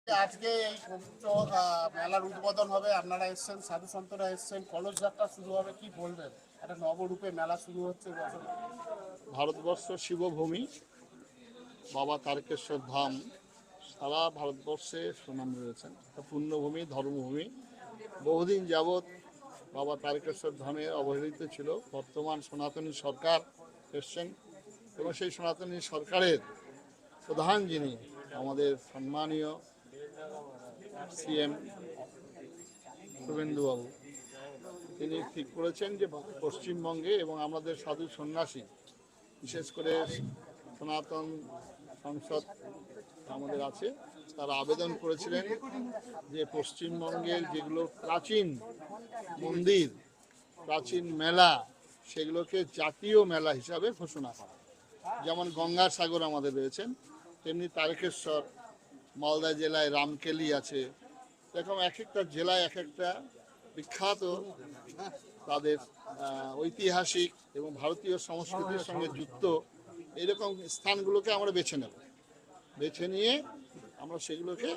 আজকে এই পবিত্র মেলার উদ্বোধন হবে, আপনারা এসছেন, সাধু সন্তরা এসছেন, কলস যাত্রা শুরু হবে, কি বলবেন? একটা নবরূপে মেলা শুরু হচ্ছে। ভারতবর্ষ শিবভূমি, বাবা তারকেশ্বর ধাম সারা ভারতবর্ষে সুনাম রয়েছেন। একটা পুণ্যভূমি, ধর্মভূমি। বহুদিন যাবৎ বাবা তারকেশ্বর ধামে অবহেলিত ছিল। বর্তমান সনাতনী সরকার এসছেন এবং সেই সনাতনী সরকারের প্রধান যিনি আমাদের সম্মানীয় সিএম শুভেন্দুবাবু, তিনি ঠিক করেছেন যে পশ্চিমবঙ্গে এবং আমাদের সাধু সন্ন্যাসী, বিশেষ করে সনাতন সংসদ আমাদের আছে, তারা আবেদন করেছিলেন যে পশ্চিমবঙ্গের যেগুলো প্রাচীন মন্দির, প্রাচীন মেলা, সেগুলোকে জাতীয় মেলা হিসাবে ঘোষণা করা। যেমন গঙ্গাসাগর আমাদের রয়েছেন, তেমনি তারকেশ্বর, মালদা জেলায় রামকেলি আছে। এরকম এক একটা জেলায় এক একটা বিখ্যাত তাদের ঐতিহাসিক এবং ভারতীয় সংস্কৃতির সঙ্গে যুক্ত এরকম স্থানগুলোকে আমরা বেছে নিয়ে আমরা সেগুলোকে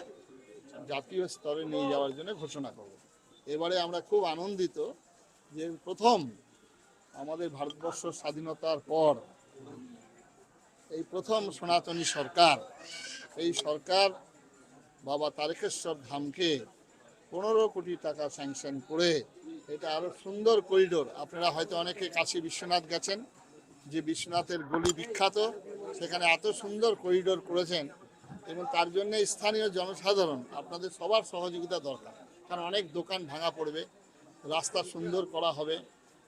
জাতীয় স্তরে নিয়ে যাওয়ার জন্য ঘোষণা করব। এবারে আমরা খুব আনন্দিত যে প্রথম আমাদের ভারতবর্ষ স্বাধীনতার পর এই প্রথম সনাতনী সরকার, এই সরকার বাবা তারকেশ্বর ধামকে 15 কোটি টাকা স্যাংশন করে এটা আরও সুন্দর করিডোর। আপনারা হয়তো অনেকে কাশী বিশ্বনাথ গেছেন, যে বিশ্বনাথের গলি বিখ্যাত, সেখানে এত সুন্দর করিডোর করেছেন এবং তার জন্য স্থানীয় জনসাধারণ আপনাদের সবার সহযোগিতা দরকার। কারণ অনেক দোকান ভাঙা পড়বে, রাস্তা সুন্দর করা হবে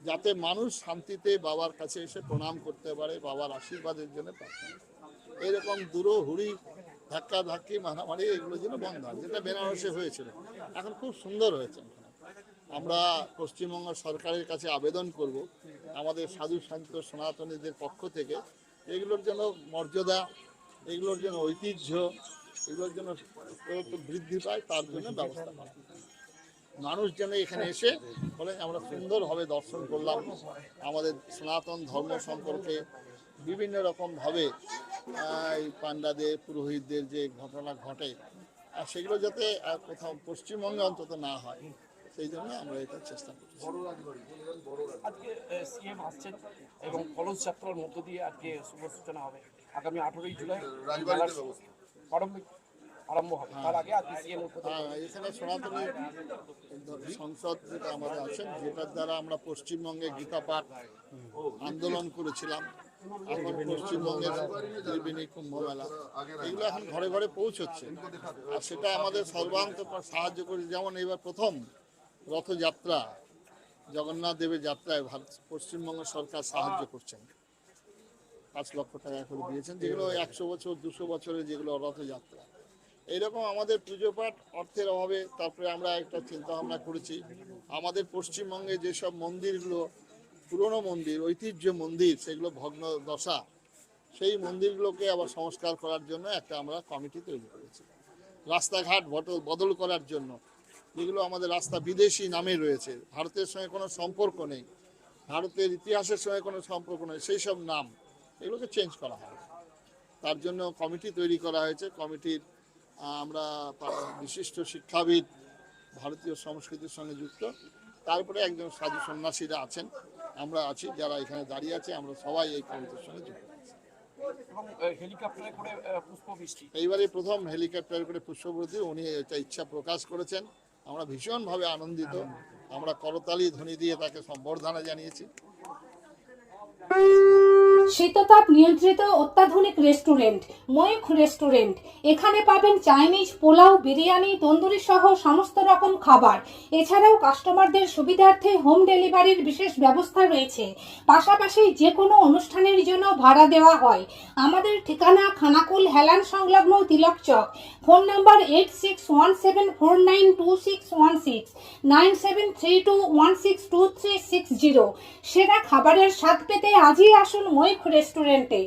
যাতে মানুষ শান্তিতে বাবার কাছে এসে প্রণাম করতে পারে, বাবার আশীর্বাদের জন্য প্রার্থনা। এরকম হুড়ি ধাক্কাধাক্কি মারামারি এগুলো যেন বন্ধ হয়, যেটা বেনারসে হয়েছিল। এখন খুব সুন্দর হয়েছে। আমরা পশ্চিমবঙ্গ সরকারের কাছে আবেদন করব আমাদের সাধু সন্ত সনাতনীদের পক্ষ থেকে এগুলোর জন্য মর্যাদা, এগুলোর জন্য ঐতিহ্য, এগুলোর জন্য বৃদ্ধি পায়, তার জন্য ব্যবস্থা করা। মানুষ যেন এখানে এসে বলে আমরা সুন্দরভাবে দর্শন করলাম, আমাদের সনাতন ধর্ম সম্পর্কে বিভিন্ন রকমভাবে এই পান্ডাদের, পুরোহিতদের যে ঘটনা ঘটে, আর সেগুলো যাতে কোথাও পশ্চিমবঙ্গে অন্তত না হয়, সেই জন্য আমরা এটা চেষ্টা করছি। আজকে সিএম আসছেন এবং কলস যাত্রার মধ্য দিয়ে আজকে শুভ সূচনা হবে। আগামী 18ই জুলাই আরম্ভ হবে। তার আগে আজকে সিএম এখানে সনাতনী সংসদ যেটা আমাদের আছেন, যেটার দ্বারা আমরা পশ্চিমবঙ্গে গীতা পাঠ আন্দোলন করেছিলাম, এখন পশ্চিমবঙ্গের ত্রিবেণী কুম্ভ মেলা, এগুলো এখন ঘরে ঘরে পৌঁছচ্ছে। আর সেটা আমাদের সর্বান্তকর সাহায্য করে। যেমন এবার প্রথম রথযাত্রা, জগন্নাথ দেবের যাত্রায় পশ্চিমবঙ্গ সরকার সাহায্য করছেন, 5 লক্ষ টাকা করে দিয়েছেন, যেগুলো 100 বছর 200 বছরের যেগুলো রথযাত্রা। এইরকম আমাদের পুজো পাঠ অর্থের অভাবে, তারপরে আমরা একটা চিন্তা ভাবনা করেছি আমাদের পশ্চিমবঙ্গে যেসব মন্দিরগুলো পুরনো মন্দির, ঐতিহ্য মন্দির, সেগুলো ভগ্ন দশা, সেই মন্দিরগুলোকে আবার সংস্কার করার জন্য একটা আমরা কমিটি তৈরি করেছি। রাস্তাঘাট বদল করার জন্য, যেগুলো আমাদের রাস্তা বিদেশি নামে রয়েছে, ভারতের সঙ্গে কোনো সম্পর্ক নেই, ভারতের ইতিহাসের সঙ্গে কোনো সম্পর্ক নেই, সেই সব নাম এগুলোকে চেঞ্জ করা হয়। তার জন্য কমিটি তৈরি করা হয়েছে। কমিটির আমরা বিশিষ্ট শিক্ষাবিদ, ভারতীয় সংস্কৃতির সঙ্গে যুক্ত, তারপরে একজন সাধু সন্ন্যাসীরা আছেন, আমরা আছি, যারা এখানে দাঁড়িয়ে আছে, আমরা সবাই এই কমিটির সঙ্গে যুক্ত আছি। এইবারে প্রথম হেলিকপ্টারে করে পুষ্পবর্তী উনি এটা ইচ্ছা প্রকাশ করেছেন। আমরা ভীষণভাবে আনন্দিত, আমরা করতালি ধ্বনি দিয়ে তাকে সম্বর্ধনা জানিয়েছি। শীততাপ নিয়ন্ত্রিত অত্যাধুনিক রেস্টুরেন্ট ময়ূখ রেস্টুরেন্ট। এখানে পাবেন চাইনিজ, পোলাও, বিরিয়ানি, তন্দুরি সহ সমস্ত রকম খাবার। এছাড়াও কাস্টমারদের সুবিধার্থে হোম ডেলিভারির বিশেষ ব্যবস্থা রয়েছে। পাশাপাশি যে কোনো অনুষ্ঠানের জন্য ভাড়া দেওয়া হয়। আমাদের ঠিকানা খানাকুল হেলান সংলগ্ন তিলক চক। Phone number 8617492616, 9732162360। সেরা খাবারের স্বাদ পেতে আজই আসুন ময়ূখ রেস্টুরেন্টে।